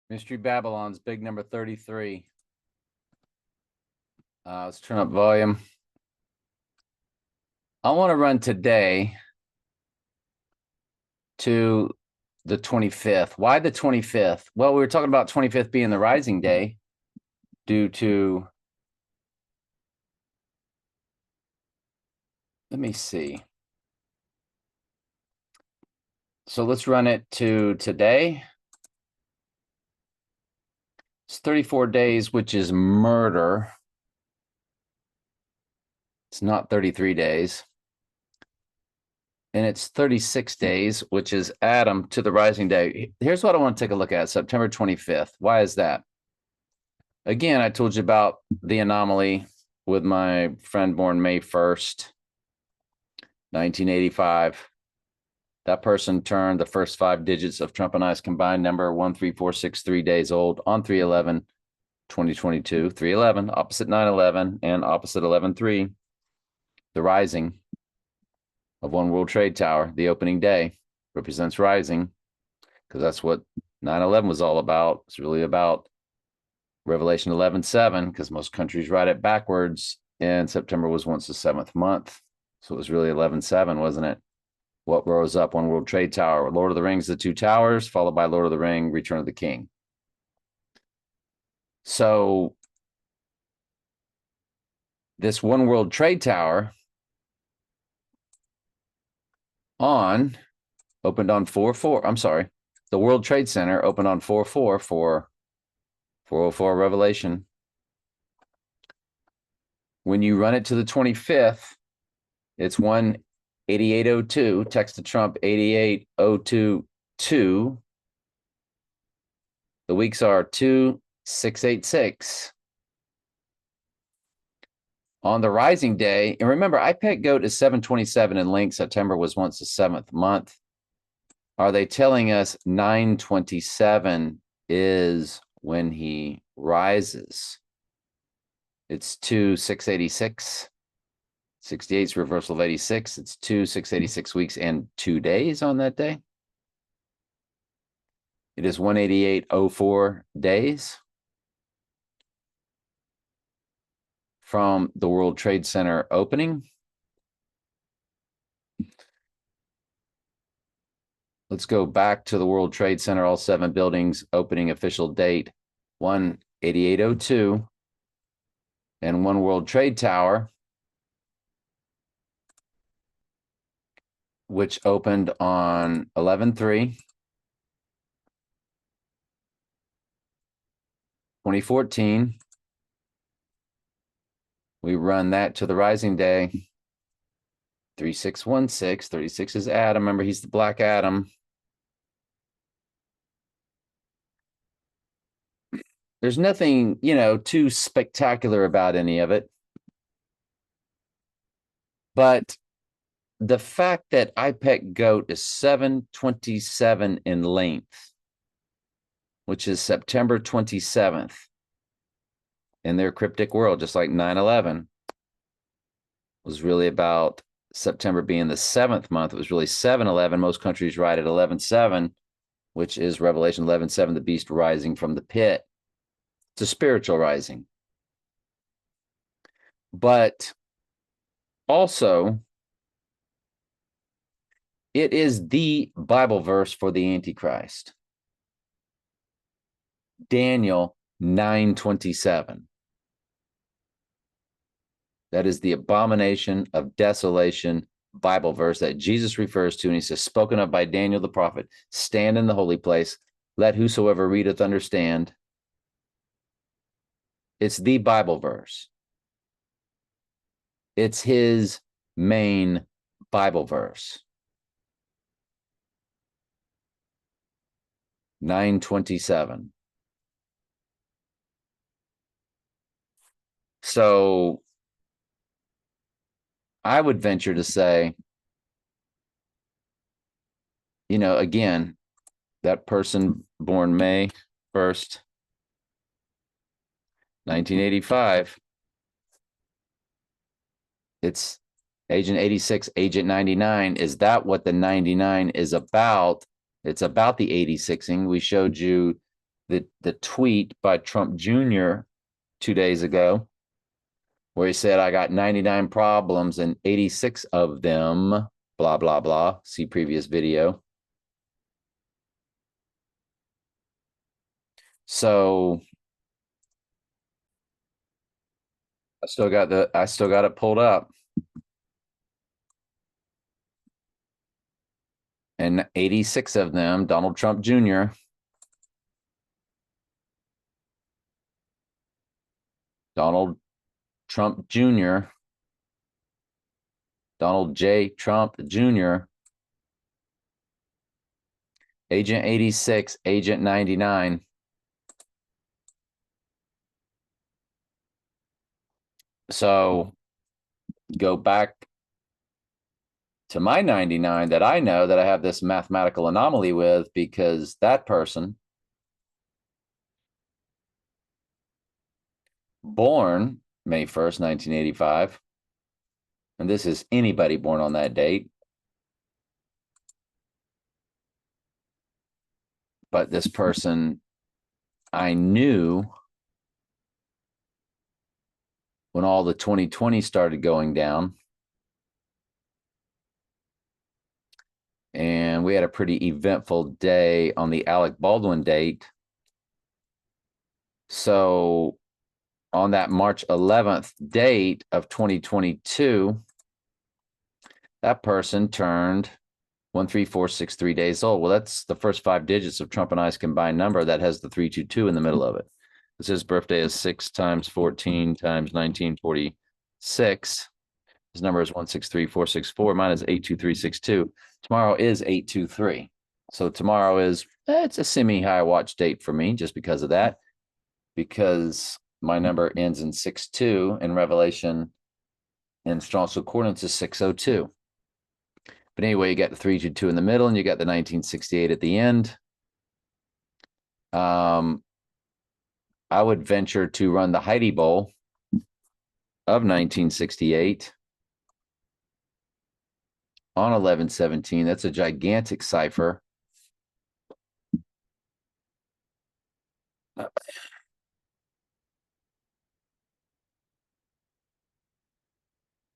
Mystery Babylon's big number 33. Let's turn up volume. I want to run today to the 25th. Why the 25th? Well, we were talking about 25th being the rising day due to, let me see. So let's run it to today. It's 34 days, which is murder. It's not 33 days. And it's 36 days, which is Adam to the rising day. Here's what I want to take a look at, September 25th. Why is that? Again, I told you about the anomaly with my friend born May 1st, 1985. That person turned the first 5 digits of Trump and I's combined number 13463 days old on 3/11/2022. 3/11, opposite 9/11, and opposite 11/3. The rising of One World Trade Tower, the opening day, represents rising, because that's what 9/11 was all about. It's really about Revelation 11:7, because most countries write it backwards, and September was once the 7th month. So it was really 11:7, wasn't it? What rose up? One World Trade Tower. Lord of the Rings, The Two Towers, followed by Lord of the Ring, Return of the King. So this One World Trade Tower opened on 4/4. I'm sorry. The World Trade Center opened on 4/4 for 404 Revelation. When you run it to the 25th, it's 18802. Text to Trump 88022. The weeks are 2686. On the rising day, and remember, IPEC GOAT is 727 in length. September was once the 7th month. Are they telling us 927 is when he rises? It's 2686. 68 is reversal of 86. It's 2686 weeks and 2 days on that day. It is 18804 days from the World Trade Center opening. Let's go back to the World Trade Center, all 7 buildings, opening official date 18802, and One World Trade Tower, which opened on 11/3, 2014. We run that to the rising day, 3616. 36 is Adam. Remember, he's the Black Adam. There's nothing, too spectacular about any of it. But the fact that IPEC GOAT is 727 in length, which is September 27th, in their cryptic world, just like 9/11 was really about September being the 7th month. It was really 7/11. Most countries write it 11/7, which is Revelation 11:7, the beast rising from the pit. It's a spiritual rising. But also, it is the Bible verse for the Antichrist. Daniel 9:27. That is the abomination of desolation Bible verse that Jesus refers to, and he says, spoken of by Daniel the prophet, stand in the holy place, let whosoever readeth understand. It's the Bible verse. It's his main Bible verse. 9:27. So I would venture to say, again, that person born May 1st, 1985, it's Agent 86, Agent 99. Is that what the 99 is about? It's about the 86ing. We showed you the tweet by Trump Jr. 2 days ago, where he said, I got 99 problems and 86 of them, blah, blah, blah. See previous video. So I still got it pulled up. And 86 of them, Donald Trump Jr. Donald Trump Jr. Donald J. Trump Jr. Agent 86, Agent 99. So go back to my 99 that I know that I have this mathematical anomaly with, because that person born May 1st, 1985, and this is anybody born on that date, but this person I knew when all the 2020 started going down, and we had a pretty eventful day on the Alec Baldwin date. So on that March 11th date of 2022, that person turned 13463 days old. Well, that's the first 5 digits of Trump and I's combined number that has the 322 in the middle of it. His birthday is 6 times 14 times 1946. His number is 163464. Mine is 82362. Tomorrow is 823. So tomorrow is, it's a semi-high watch date for me just because of that, because my number ends in 62 in Revelation, and Strong's Concordance is 602. But anyway, you got the 322 in the middle, and you got the 1968 at the end. I would venture to run the Heidi Bowl of 1968 on 11/17. That's a gigantic cipher.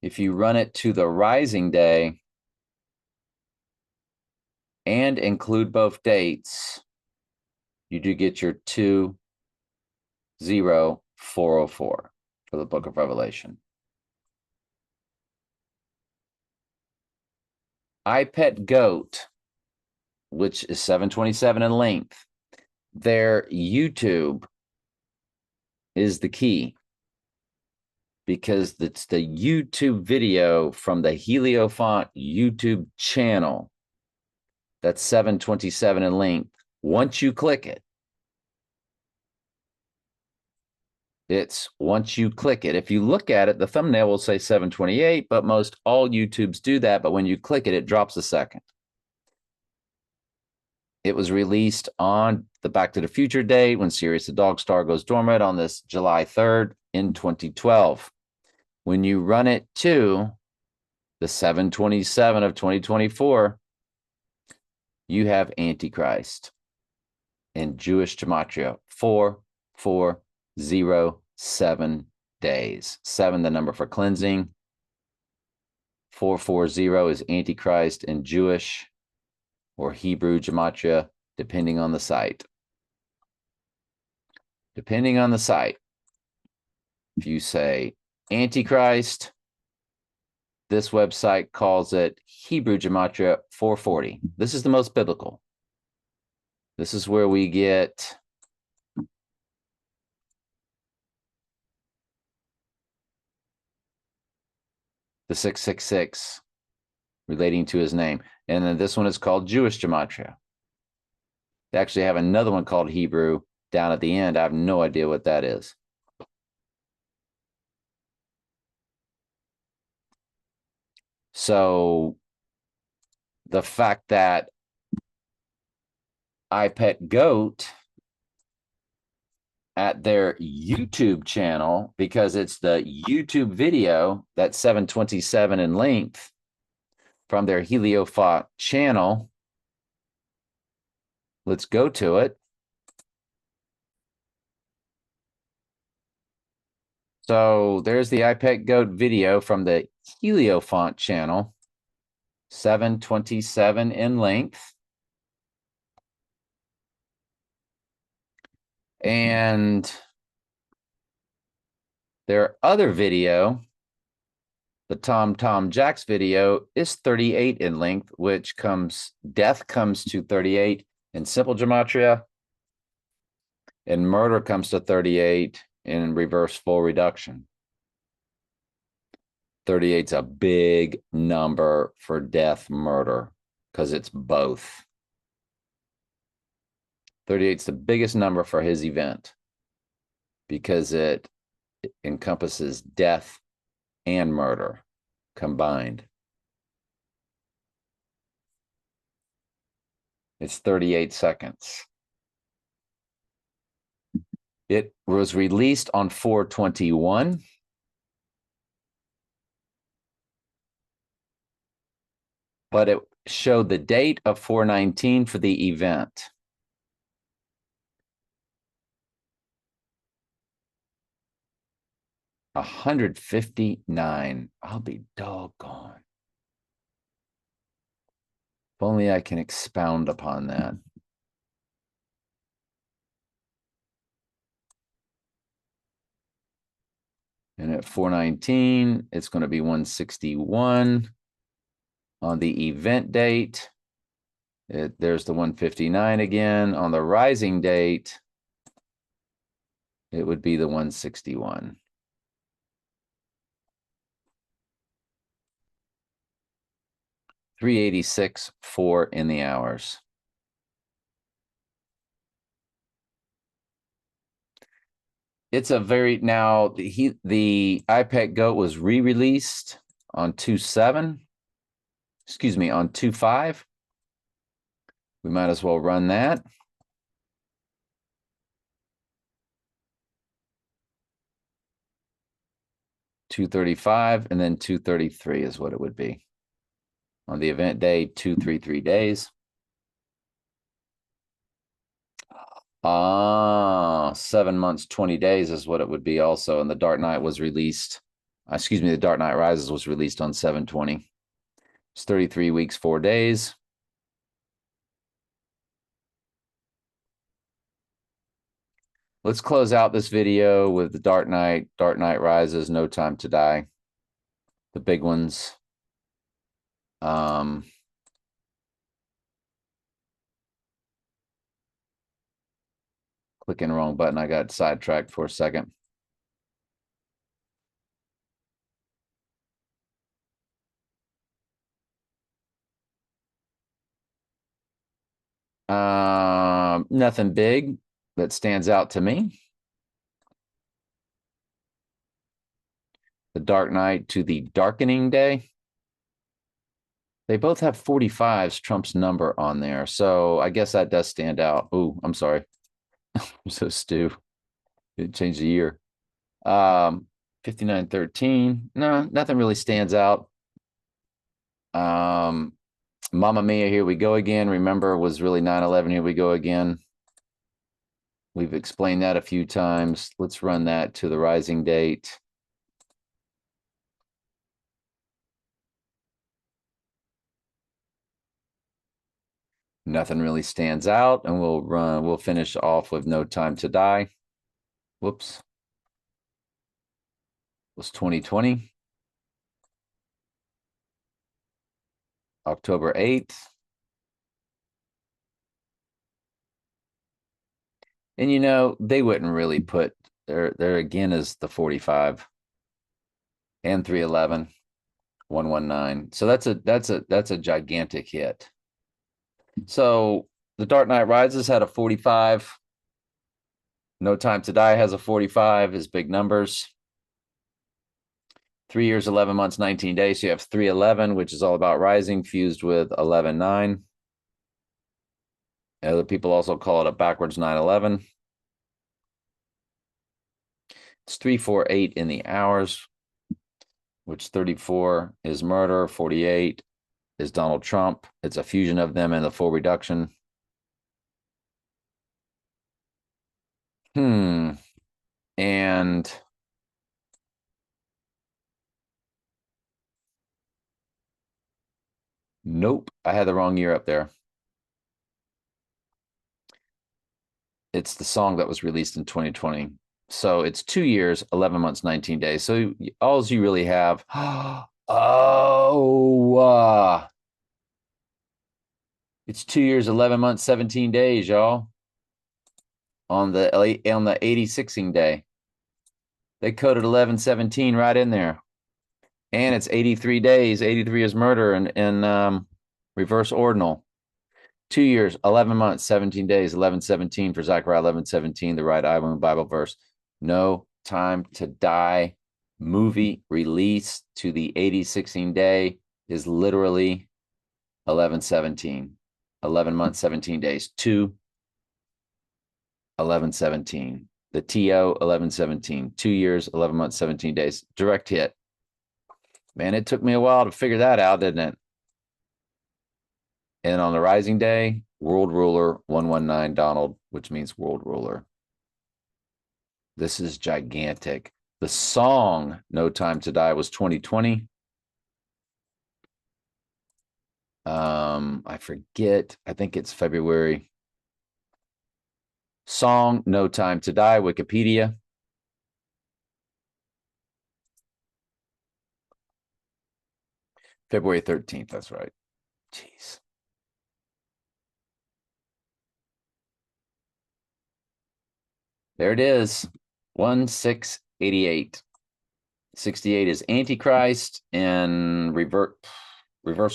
If you run it to the rising day and include both dates, you do get your 20404 for the book of Revelation. I Pet Goat, which is 727 in length, their YouTube is the key, because it's the YouTube video from the Heliofont YouTube channel that's 727 in length. Once you click it, if you look at it, the thumbnail will say 728, but most all YouTubes do that. But when you click it, it drops a second. It was released on the Back to the Future date when Sirius the Dog Star goes dormant on this July 3rd in 2012. When you run it to the 727 of 2024, you have Antichrist in Jewish gematria, 4407 days. 7, the number for cleansing. 440 is Antichrist in Jewish or Hebrew gematria, depending on the site. Depending on the site. If you say Antichrist, this website calls it Hebrew gematria 440. This is the most biblical. This is where we get the 666 relating to his name. And then this one is called Jewish gematria. They actually have another one called Hebrew down at the end. I have no idea what that is. So the fact that I Pet Goat at their YouTube channel, because it's the YouTube video that's 727 in length from their Heliofont channel. Let's go to it. So there's the iPet Goat video from the Heliofont channel, 727 in length. And their other video, the Tom Jack's video, is 38 in length, which death comes to 38 in simple gematria, and murder comes to 38 in reverse full reduction. 38's a big number for death murder because it's both. 38's the biggest number for his event because it encompasses death and murder combined. It's 38 seconds. It was released on 4/21. But it showed the date of 4/19 for the event. $159. I'll be doggone. If only I can expound upon that. And at 4/19, it's going to be 161 on the event date. There's the 159 again. On the rising date, it would be the 161. $386.4 in the hours. It's a very now the iPet Goat was re-released on 2/7. Excuse me, on 2/5. We might as well run that. $235 and then $233 is what it would be. On the event day, 233 days. 7 months, 20 days is what it would be also. And the Dark Knight was released. Excuse me, the Dark Knight Rises was released on 7/20. It's 33 weeks, 4 days. Let's close out this video with the Dark Knight Rises, No Time to Die. The big ones. Clicking the wrong button. I got sidetracked for a second. Nothing big that stands out to me. The Dark Knight to the Darkening Day. They both have 45s, Trump's number on there. So I guess that does stand out. Oh, I'm sorry. I'm so Stu. It changed the year. 5913. No, nothing really stands out. Mamma Mia, Here We Go Again. Remember, was really 9/11, Here We Go Again. We've explained that a few times. Let's run that to the rising date. Nothing really stands out, and we'll finish off with No Time to Die. Whoops. It was 2020. October 8th. And you know, they wouldn't really put there again is the 45 and 311, 119. So that's a gigantic hit. So the Dark Knight Rises had a 45. No Time to Die has a 45, is big numbers. 3 years, 11 months, 19 days. So you have 311, which is all about rising, fused with 11/9. Other people also call it a backwards 9/11. It's 348 in the hours, which 34 is murder, 48 is Donald Trump. It's a fusion of them and the full reduction. And Nope, I had the wrong year up there. It's the song that was released in 2020. So it's 2 years, 11 months, 19 days. So all you really have, it's 2 years, 11 months, 17 days, y'all. On the 86ing day. They coded 1117 right in there. And it's 83 days. 83 is murder and reverse ordinal. 2 years, 11 months, 17 days, 1117 for Zechariah 1117, the right eye wound Bible verse. No Time to Die movie release to the 86ing day is literally 1117. 11 months, 17 days. 2 1117. The TO 1117. 2 years, 11 months, 17 days. Direct hit. Man, it took me a while to figure that out, didn't it? And on the rising day, World Ruler 119 Donald, which means world ruler. This is gigantic. The song No Time to Die was 2020. I forget. I think it's February. Song No Time to Die, Wikipedia. February 13th. That's right. Jeez. There it is. 1688. 68 is Antichrist and reverse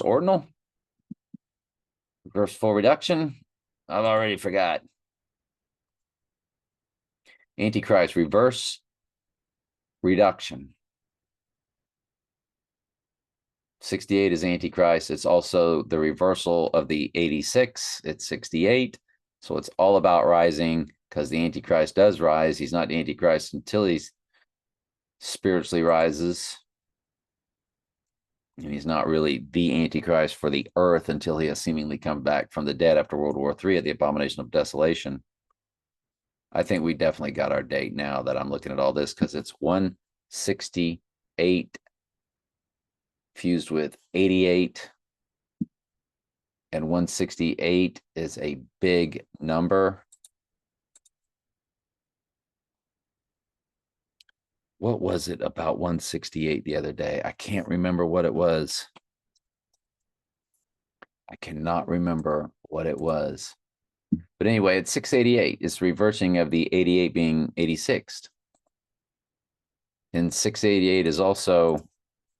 ordinal. Reverse full reduction. I've already forgot. Antichrist, reverse reduction. 68 is Antichrist. It's also the reversal of the 86. It's 68. So it's all about rising because the Antichrist does rise. He's not the Antichrist until he spiritually rises. And he's not really the Antichrist for the earth until he has seemingly come back from the dead after World War III at the abomination of desolation. I think we definitely got our date now that I'm looking at all this because it's 168 fused with 88. And 168 is a big number. What was it about 168 the other day? I can't remember what it was. I cannot remember what it was. But anyway, it's 688. It's reversing of the 88 being 86th. And 688 is also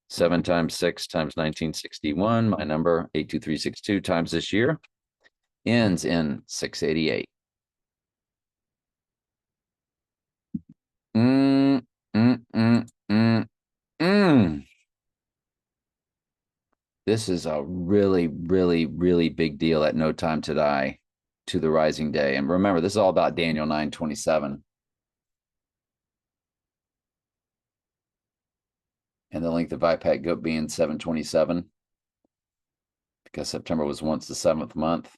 7 times 6 times 1961. My number, 82362 times this year, ends in 688. This is a really, really, really big deal at No Time to Die to the rising day. And remember, this is all about Daniel 9:27. And the length of IPAC GOAT being 727 because September was once the 7th month.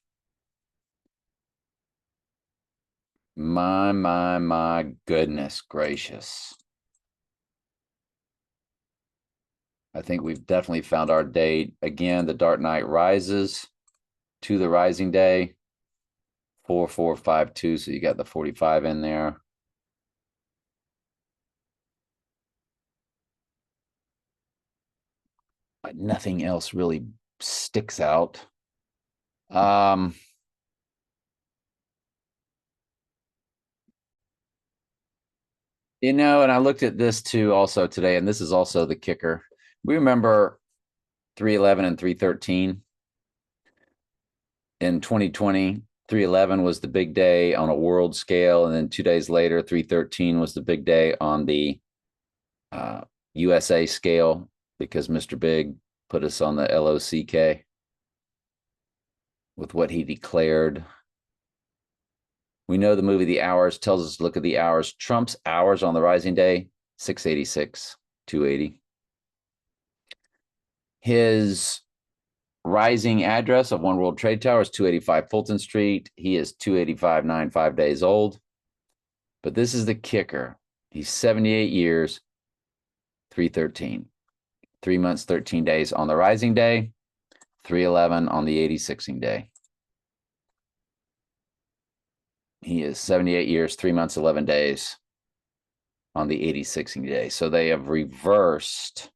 My goodness gracious. I think we've definitely found our date. Again, the Dark Knight rises to the rising day. 4452, so you got the 45 in there. But nothing else really sticks out. You know, and I looked at this too also today, and this is also the kicker. We remember 311 and 313 in 2020. 311 was the big day on a world scale, and then 2 days later, 313 was the big day on the USA scale because Mr. Big put us on the LOCK with what he declared. We know the movie The Hours tells us to look at the hours. Trump's hours on the rising day, 686, 280. His rising address of One World Trade Tower is 285 Fulton Street. He is 285.95 days old. But this is the kicker. He's 78 years, 313. 3 months, 13 days on the rising day. 311 on the 86ing day. He is 78 years, 3 months, 11 days on the 86ing day. So they have reversed,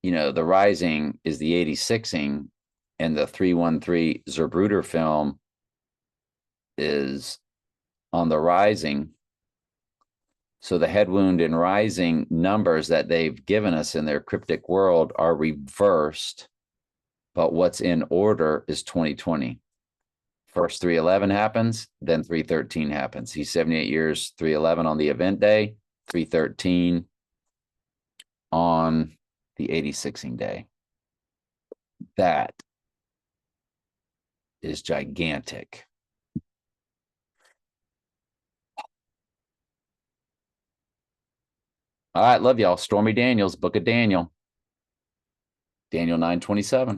the rising is the 86ing, and the 313 Zerbruder film is on the rising. So the head wound and rising numbers that they've given us in their cryptic world are reversed, but what's in order is 2020. First 311 happens, then 313 happens. He's 78 years, 311 on the event day, 313 on the 86ing day. That is gigantic. All right, love y'all. Stormy Daniels, Book of Daniel, Daniel 9:27.